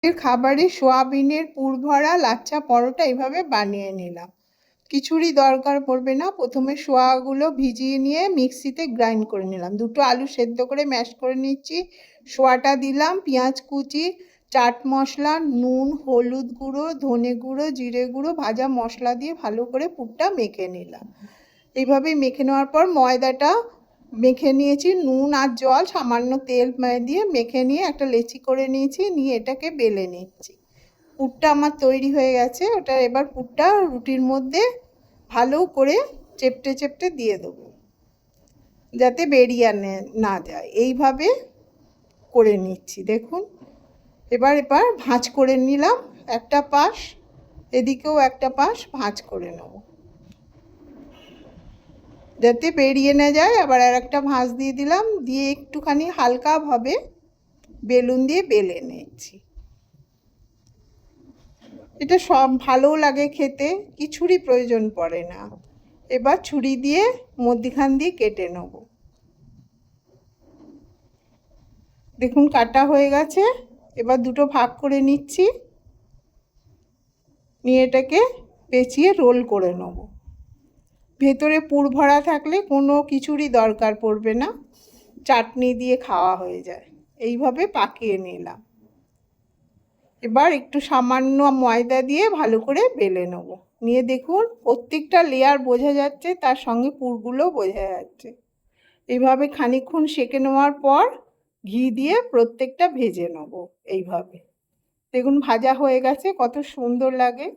খাবারে সোয়াবিনের পুর ভরা লাচ্ছা পরোটা এইভাবে বানিয়ে নিলাম। কিছুরই দরকার পড়বে না। প্রথমে সোয়াগুলো ভিজিয়ে নিয়ে মিক্সিতে গ্রাইন্ড করে নিলাম। দুটো আলু সেদ্ধ করে ম্যাশ করে নিচ্ছি। সোয়াটা দিলাম, পেঁয়াজ কুচি, চাট মশলা, নুন, হলুদ গুঁড়ো, ধনে গুঁড়ো, জিরে গুঁড়ো, ভাজা মশলা দিয়ে ভালো করে পুরটা মেখে নিলাম। এইভাবে মেখে নেওয়ার পর ময়দাটা মেখে নিয়েছি, নুন আর জল সামান্য তেল দিয়ে মেখে নিয়ে একটা লেচি করে নিয়েছি, নিয়ে এটাকে বেলে নিচ্ছি। পুরটা আমার তৈরি হয়ে গেছে। ওটা এবার পুরটা রুটির মধ্যে ভালো করে চেপটে চেপটে দিয়ে দেবো, যাতে বেরিয়ে না যায়। এইভাবে করে নিচ্ছি, দেখুন। এবার ভাঁজ করে নিলাম একটা পাশ, এদিকেও একটা পাশ ভাঁজ করে নেব যাতে বেরিয়ে না যায়। আবার আর একটা ভাঁজ দিয়ে দিলাম, দিয়ে একটুখানি হালকাভাবে বেলুন দিয়ে বেলে নিচ্ছি। এটা সব ভালো লাগে খেতে, কিছুরই প্রয়োজন পড়ে না। এবার ছুরি দিয়ে মধ্যিখান দিয়ে কেটে নেব। দেখুন কাটা হয়ে গেছে। এবার দুটো ভাগ করে নিচ্ছি, নিয়ে এটাকে পেঁচিয়ে রোল করে নেব। ভেতরে পুর ভরা থাকলে কোনো কিছুরই দরকার পড়বে না, চাটনি দিয়ে খাওয়া হয়ে যায়। এইভাবে পাকিয়ে নিলাম। এবার একটু সামান্য ময়দা দিয়ে ভালো করে বেলে নেব। নিয়ে দেখুন প্রত্যেকটা লেয়ার বোঝা যাচ্ছে, তার সঙ্গে পুরগুলো বোঝা যাচ্ছে। এইভাবে খানিকক্ষণ সেঁকে নেওয়ার পর ঘি দিয়ে প্রত্যেকটা ভেজে নেব। এইভাবে দেখুন ভাজা হয়ে গেছে, কত সুন্দর লাগে।